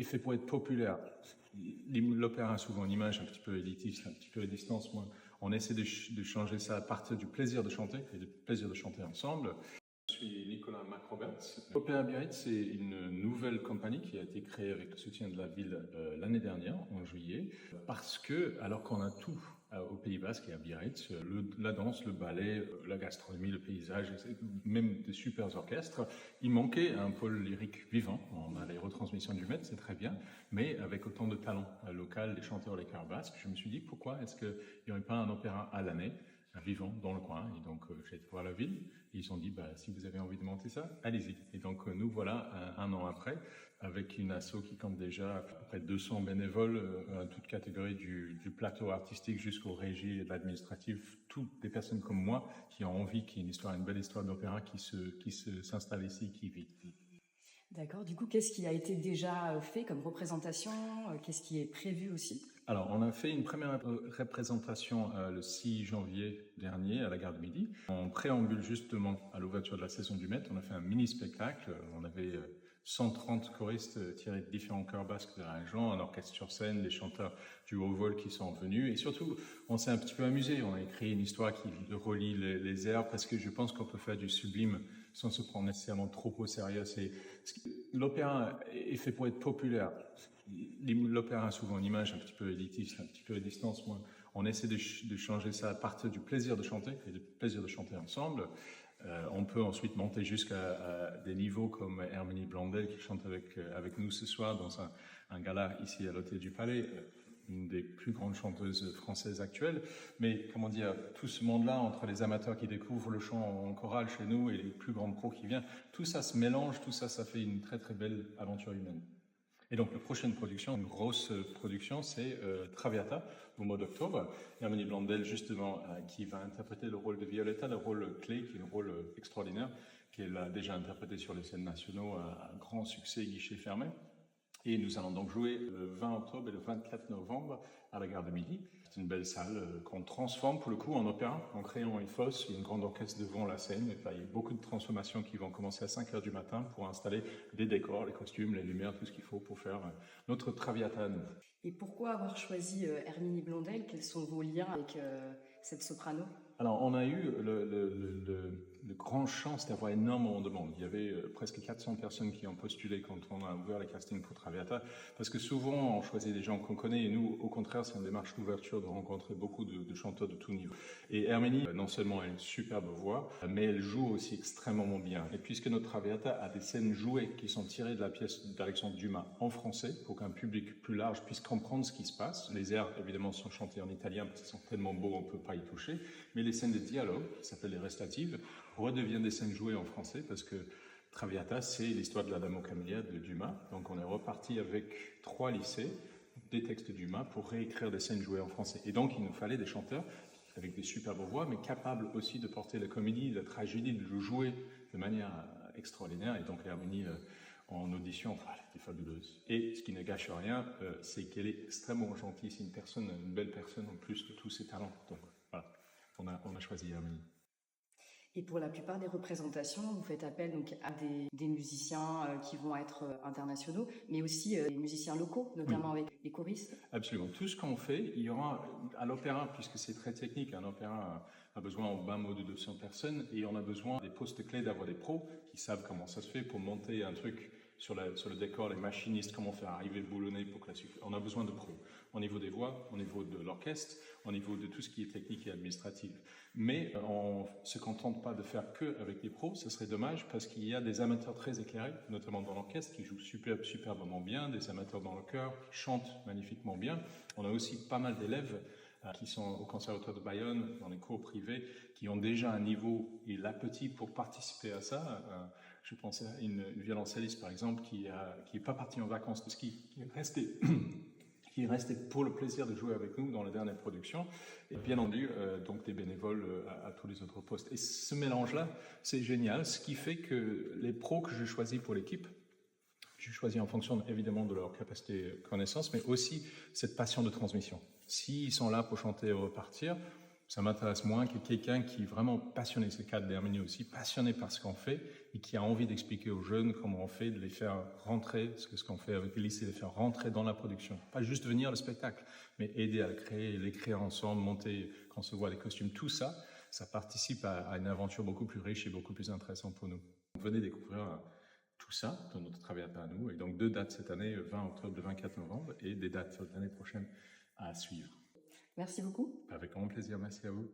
est fait pour être populaire. L'opéra a souvent une image un petit peu élitiste, un petit peu à distance. Moi, on essaie de changer ça à partir du plaisir de chanter et du plaisir de chanter ensemble. Je suis Nicolas Macrobert. Opéra Biarritz, c'est une nouvelle compagnie qui a été créée avec le soutien de la ville l'année dernière, en juillet, parce que, alors qu'on a tout au Pays Basque et à Biarritz, la danse, le ballet, la gastronomie, le paysage, même des super orchestres, il manquait un pôle lyrique vivant. On a les retransmissions du Met, c'est très bien, mais avec autant de talent local, des chanteurs, les chœurs basques, je me suis dit pourquoi est-ce qu'il n'y aurait pas un opéra à l'année vivant dans le coin. Et donc j'ai été voir la ville et ils ont dit si vous avez envie de monter ça, allez-y. Et donc nous voilà un an après avec une asso qui compte déjà à peu près 200 bénévoles, toutes catégories du plateau artistique jusqu'aux régies et l'administratif, toutes des personnes comme moi qui ont envie qu'il y ait une belle histoire d'opéra qui s'installe ici, qui vit. D'accord. Du coup, qu'est-ce qui a été déjà fait comme représentation? Qu'est-ce qui est prévu aussi? Alors, on a fait une première représentation le 6 janvier dernier à la Gare de Midi. En préambule justement à l'ouverture de la saison du Met, on a fait un mini-spectacle. On avait 130 choristes tirés de différents chœurs basques de la région, un orchestre sur scène, des chanteurs du haut vol qui sont venus. Et surtout, on s'est un petit peu amusé. On a écrit une histoire qui relie les airs parce que je pense qu'on peut faire du sublime sans se prendre nécessairement trop au sérieux. L'opéra est fait pour être populaire. L'opéra a souvent une image un petit peu élitiste, un petit peu à distance. Moi, on essaie de changer ça à partir du plaisir de chanter et du plaisir de chanter ensemble. On peut ensuite monter jusqu'à des niveaux comme Herminie Blondel qui chante avec nous ce soir dans un gala ici à l'Hôtel du Palais, une des plus grandes chanteuses françaises actuelles. Mais comment dire, tout ce monde-là, entre les amateurs qui découvrent le chant en chorale chez nous et les plus grands pros qui viennent, tout ça se mélange, tout ça, ça fait une très très belle aventure humaine. Et donc la prochaine production, une grosse production, c'est Traviata au mois d'octobre. Herminie Blondel justement qui va interpréter le rôle de Violetta, le rôle clé, qui est un rôle extraordinaire, qu'elle a déjà interprété sur les scènes nationaux à un grand succès guichet fermé. Et nous allons donc jouer le 20 octobre et le 24 novembre à la Gare de Midi. C'est une belle salle qu'on transforme pour le coup en opéra, en créant une fosse, une grande orchestre devant la scène. Et il y a beaucoup de transformations qui vont commencer à 5 heures du matin pour installer des décors, les costumes, les lumières, tout ce qu'il faut pour faire notre Traviata à nous. Et pourquoi avoir choisi Herminie Blondel? Quels sont vos liens avec cette soprano? Alors, on a eu le grand chance d'avoir énormément de monde. Il y avait presque 400 personnes qui ont postulé quand on a ouvert les castings pour Traviata, parce que souvent, on choisit des gens qu'on connaît, et nous, au contraire, c'est une démarche d'ouverture de rencontrer beaucoup de chanteurs de tout niveau. Et Herminie, non seulement elle a une superbe voix, mais elle joue aussi extrêmement bien. Et puisque notre Traviata a des scènes jouées qui sont tirées de la pièce d'Alexandre Dumas en français, pour qu'un public plus large puisse comprendre ce qui se passe, les airs, évidemment, sont chantés en italien, parce qu'ils sont tellement beaux, on ne peut pas y toucher, mais les scènes de dialogue, qui s'appellent les recitatives, redeviennent des scènes jouées en français parce que Traviata, c'est l'histoire de la Dame aux Camélias de Dumas. Donc on est reparti avec 3 lycées, des textes de Dumas, pour réécrire des scènes jouées en français. Et donc il nous fallait des chanteurs avec des superbes voix, mais capables aussi de porter la comédie, la tragédie, de le jouer de manière extraordinaire. Et donc Herminie, en audition, elle était fabuleuse. Et ce qui ne gâche rien, c'est qu'elle est extrêmement gentille. C'est une belle personne en plus de tous ses talents. Donc voilà. On a choisi Herminie. Et pour la plupart des représentations, vous faites appel donc à des musiciens qui vont être internationaux, mais aussi des musiciens locaux, notamment avec les choristes. Absolument. Tout ce qu'on fait, il y aura à l'opéra, puisque c'est très technique, un opéra a besoin en bas mot de 200 personnes, et on a besoin des postes clés d'avoir des pros qui savent comment ça se fait pour monter un truc sur le décor, les machinistes, comment faire arriver le boulonnet pour que on a besoin de pros. Au niveau des voix, au niveau de l'orchestre, au niveau de tout ce qui est technique et administratif. Mais on ne se contente pas de faire que avec des pros, ce serait dommage parce qu'il y a des amateurs très éclairés, notamment dans l'orchestre, qui jouent superbement bien, des amateurs dans le chœur, qui chantent magnifiquement bien. On a aussi pas mal d'élèves qui sont au Conservatoire de Bayonne, dans les cours privés, qui ont déjà un niveau et l'appétit pour participer à ça. Je pense à une violoncelliste, par exemple, qui est pas partie en vacances de ski, qui est resté pour le plaisir de jouer avec nous dans la dernière production, et bien entendu, donc des bénévoles à tous les autres postes. Et ce mélange-là, c'est génial, ce qui fait que les pros que je choisis pour l'équipe, je choisis en fonction évidemment de leur capacité de connaissance, mais aussi cette passion de transmission. S'ils sont là pour chanter et repartir, ça m'intéresse moins que quelqu'un qui est vraiment passionné, c'est le cas d'Herminie aussi, passionné par ce qu'on fait et qui a envie d'expliquer aux jeunes comment on fait, de les faire rentrer, ce qu'on fait avec Elise, c'est de les faire rentrer dans la production. Pas juste venir le spectacle, mais aider à le créer, l'écrire ensemble, monter, concevoir les costumes, tout ça, ça participe à une aventure beaucoup plus riche et beaucoup plus intéressante pour nous. Venez découvrir tout ça dans notre travail à nous. Et donc 2 dates cette année, 20 octobre, le 24 novembre, et des dates l'année prochaine à suivre. Merci beaucoup. Avec grand plaisir, merci à vous.